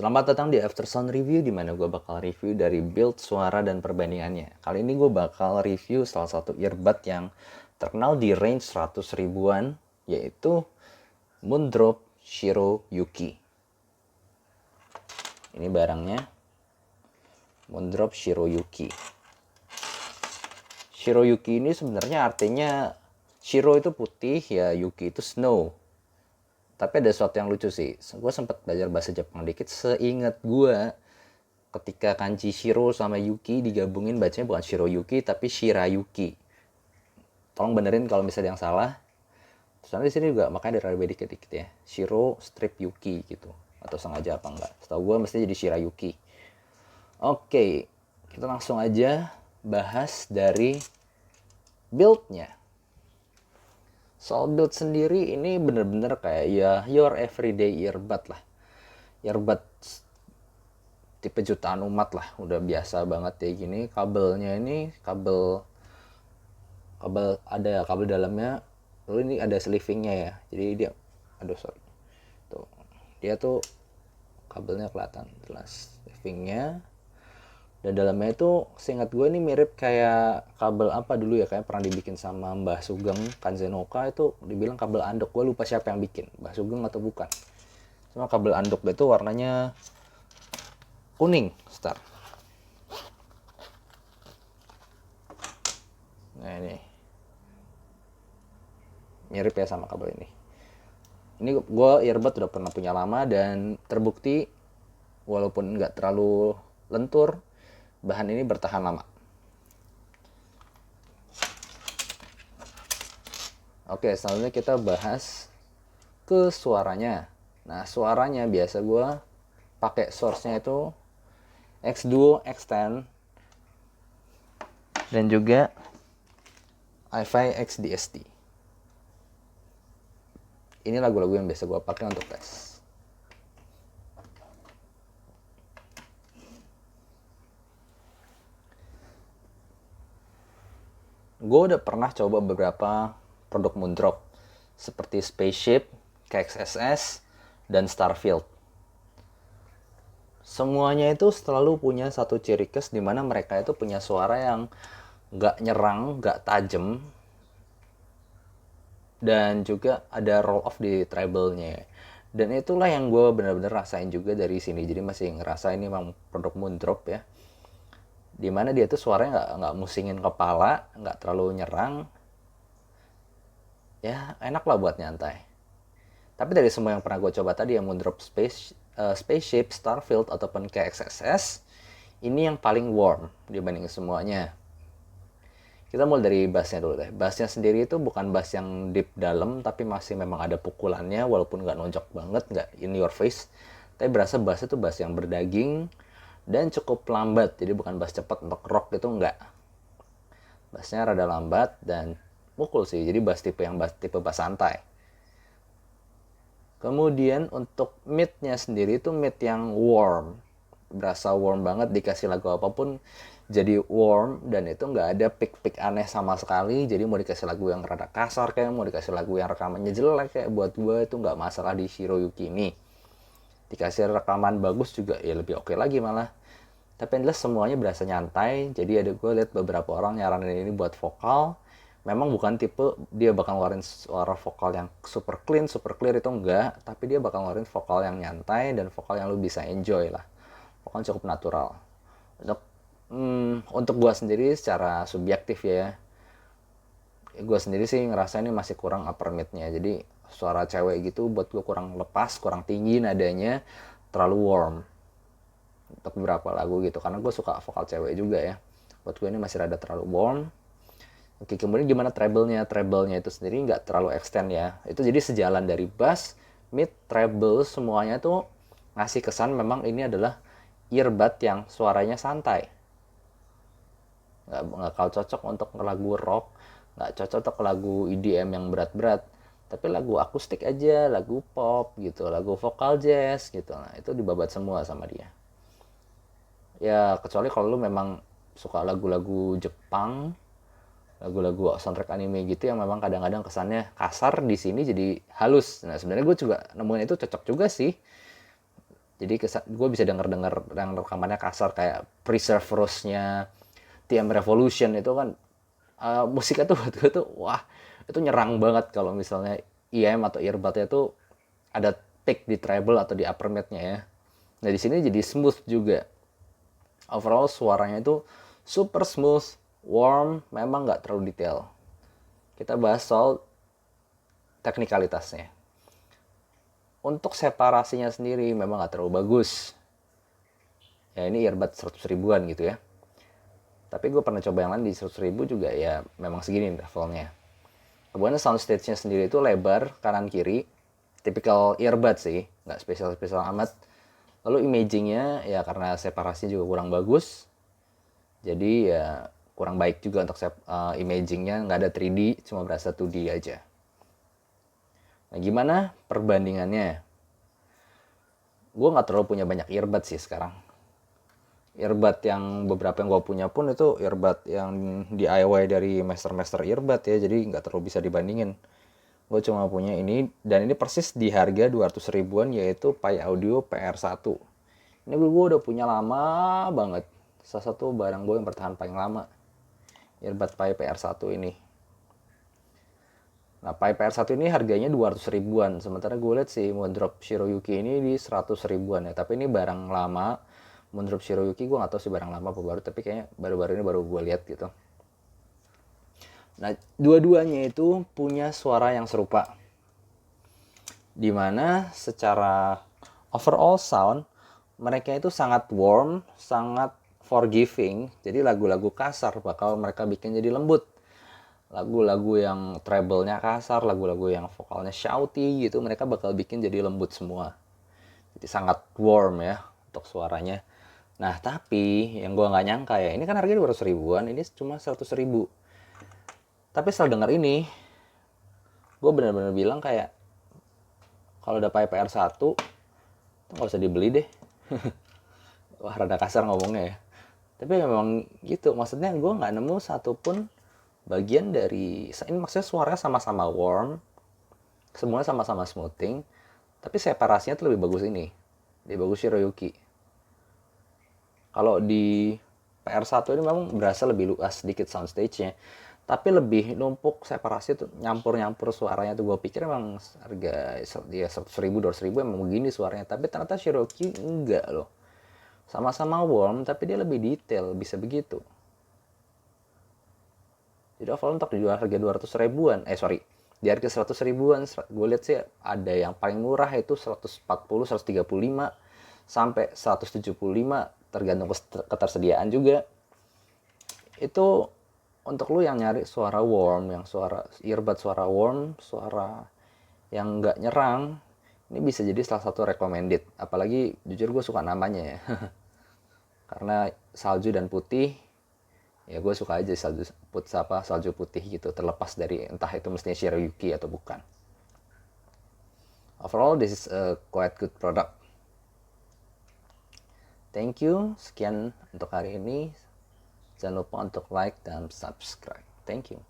Selamat datang di Aftersound Review, di mana gue bakal review dari build, suara, dan perbandingannya. Kali ini gue bakal review salah satu earbud yang terkenal di range 100 ribuan, yaitu Moondrop Shiro Yuki. Ini barangnya, Moondrop Shiro Yuki. Shiro Yuki ini sebenarnya artinya, Shiro itu putih, ya Yuki itu snow. Tapi ada sesuatu yang lucu sih. Gue sempat belajar bahasa Jepang dikit. Seingat gue, ketika kanji Shiro sama Yuki digabungin bacanya bukan Shiro Yuki tapi Shirayuki. Tolong benerin kalau misalnya yang salah. Soalnya di sini juga makanya ada dikit-dikit ya. Shiro strip Yuki gitu. Atau sengaja apa enggak. Setahu gue mesti jadi Shirayuki. Oke, kita langsung aja bahas dari build-nya. Soal build sendiri ini bener-bener kayak ya your everyday earbud lah. Earbud tipe jutaan umat lah, udah biasa banget kayak gini. Kabelnya ini kabel ada kabel dalamnya, lalu ini ada sleevingnya ya, jadi dia tuh dia tuh kabelnya kelihatan jelas sleevingnya. Dan dalamnya itu seingat gue ini mirip kayak kabel apa dulu ya, kayak pernah dibikin sama Mbah Sugeng Kanzenoka, itu dibilang kabel andok. Gue lupa siapa yang bikin, Mbah Sugeng atau bukan. Cuma kabel andok itu warnanya kuning start. Nah ini mirip ya sama kabel ini. Ini gue earbud udah pernah punya lama dan terbukti walaupun nggak terlalu lentur, bahan ini bertahan lama. Oke, selanjutnya kita bahas ke suaranya. Nah, suaranya biasa gue pakai source-nya itu X-Duo X10 dan juga iFi XDST. Ini lagu-lagu yang biasa gue pakai untuk tes. Gue udah pernah coba beberapa produk Moondrop seperti Spaceship, KXSS, dan Starfield. Semuanya itu selalu punya satu ciri khas di mana mereka itu punya suara yang nggak nyerang, nggak tajam, dan juga ada roll off di treble-nya. Dan itulah yang gue benar-benar rasain juga dari sini. Jadi masih ngerasa ini memang produk Moondrop ya. Dimana dia tuh suaranya nggak musingin kepala, nggak terlalu nyerang. Ya enak lah buat nyantai. Tapi dari semua yang pernah gue coba tadi, yang Moondrop Spaceship, Starfield, ataupun KXSS, ini yang paling warm dibanding semuanya. Kita mulai dari bassnya dulu deh. Bassnya sendiri itu bukan bass yang deep dalam, tapi masih memang ada pukulannya, walaupun nggak nonjok banget, nggak in your face. Tapi berasa bass itu bass yang berdaging dan cukup lambat. Jadi bukan bass cepat untuk rock itu nggak. Bassnya rada lambat dan mukul sih. Jadi bass tipe bass santai. Kemudian untuk mid-nya sendiri itu mid yang warm. Berasa warm banget, dikasih lagu apapun jadi warm, dan itu nggak ada pick aneh sama sekali. Jadi mau dikasih lagu yang rada kasar kayak, mau dikasih lagu yang rekamannya jelek kayak, buat gue itu nggak masalah di Shiro Yuki ini. Dikasih rekaman bagus juga ya lebih oke lagi malah. Tapi yang jelas semuanya berasa nyantai. Jadi ada gue lihat beberapa orang nyaranin ini buat vokal. Memang bukan tipe dia bakal ngeluarin suara vokal yang super clear itu enggak, tapi dia bakal ngeluarin vokal yang nyantai dan vokal yang lu bisa enjoy lah. Vokal cukup natural. Untuk gue sendiri secara subjektif ya, gue sendiri sih ngerasa ini masih kurang upper mid-nya. Jadi suara cewek gitu buat gue kurang lepas, kurang tinggi nadanya, terlalu warm untuk beberapa lagu gitu. Karena gue suka vokal cewek juga ya. Buat gue ini masih rada terlalu warm. Oke, kemudian gimana treble-nya? Treble-nya itu sendiri nggak terlalu extend ya. Itu jadi sejalan dari bass, mid, treble, semuanya tuh ngasih kesan memang ini adalah earbud yang suaranya santai. Nggak kalau cocok untuk lagu rock, nggak cocok untuk lagu EDM yang berat-berat, tapi lagu akustik aja, lagu pop gitu, lagu vokal jazz gitu, nah itu dibabat semua sama dia. Ya kecuali kalau lu memang suka lagu-lagu Jepang, lagu-lagu soundtrack anime gitu yang memang kadang-kadang kesannya kasar, di sini jadi halus. Nah sebenarnya gue juga nemuin itu cocok juga sih. Jadi gue bisa denger yang rekamannya kasar kayak Preserve Rose-nya TM Revolution itu kan musiknya tuh buat gue tuh wah itu nyerang banget kalau misalnya IM atau earbudnya tuh ada pick di treble atau di upper mid-nya ya. Nah di sini jadi smooth juga. Overall suaranya itu super smooth, warm, memang nggak terlalu detail. Kita bahas soal teknikalitasnya. Untuk separasinya sendiri memang nggak terlalu bagus. Ya ini earbud 100 ribuan gitu ya. Tapi gue pernah coba yang lain di 100 ribu juga ya memang segini levelnya. Kemudian soundstage-nya sendiri itu lebar kanan kiri, tipikal earbud sih, nggak spesial-spesial amat. Lalu imagingnya ya karena separasinya juga kurang bagus, jadi ya kurang baik juga untuk imagingnya, nggak ada 3D, cuma berasa 2D aja. Nah gimana perbandingannya? Gue nggak terlalu punya banyak earbud sih sekarang. Earbud yang beberapa yang gue punya pun itu earbud yang DIY dari master earbud ya, jadi nggak terlalu bisa dibandingin. Gue cuma punya ini, dan ini persis di harga 200 ribuan, yaitu Pi Audio PR1. Ini gue udah punya lama banget, salah satu barang gue yang bertahan paling lama, earbud Pi PR1 ini. Nah Pi PR1 ini harganya 200 ribuan, sementara gue lihat si Moondrop Shiroyuki ini di 100 ribuan ya. Tapi ini barang lama, Moondrop Shiroyuki gue gak tahu sih barang lama apa baru, tapi kayaknya baru-baru ini baru gue lihat gitu. Nah dua-duanya itu punya suara yang serupa, dimana secara overall sound mereka itu sangat warm, sangat forgiving. Jadi lagu-lagu kasar bakal mereka bikin jadi lembut. Lagu-lagu yang treble-nya kasar, lagu-lagu yang vokalnya shouty gitu, mereka bakal bikin jadi lembut semua. Jadi sangat warm ya untuk suaranya. Nah tapi yang gue nggak nyangka ya, ini kan harganya 200 ribuan, ini cuma 100 ribu. Tapi setelah denger ini, gue benar-benar bilang kayak kalau udah pakai PR1 nggak usah dibeli deh. Wah rada kasar ngomongnya ya, tapi memang gitu. Maksudnya gue nggak nemu satupun bagian dari ini, maksudnya suaranya sama-sama warm, semuanya sama-sama smoothing, tapi separasinya tuh lebih bagus ini, lebih bagus Shiroyuki. Kalau di PR1 ini memang berasa lebih luas sedikit soundstage-nya, tapi lebih numpuk separasi tuh, nyampur-nyampur suaranya tuh. Gue pikir emang harga ya 100 ribu, 200 ribu emang begini suaranya, tapi ternyata Shiroyuki enggak loh. Sama-sama warm, tapi dia lebih detail, bisa begitu. Jadi overall untuk dijual harga 200 ribuan, di harga 100 ribuan, gue lihat sih ada yang paling murah itu 140, 135, sampai 175, tergantung ketersediaan juga. Itu untuk lu yang nyari suara warm, yang suara earbud suara warm, suara yang nggak nyerang, ini bisa jadi salah satu recommended. Apalagi jujur gue suka namanya ya. Karena salju dan putih, ya gue suka aja salju putih gitu, terlepas dari entah itu mestinya Shiroyuki atau bukan. Overall this is a quite good product. Thank you, sekian untuk hari ini. Jangan lupa untuk like dan subscribe. Thank you.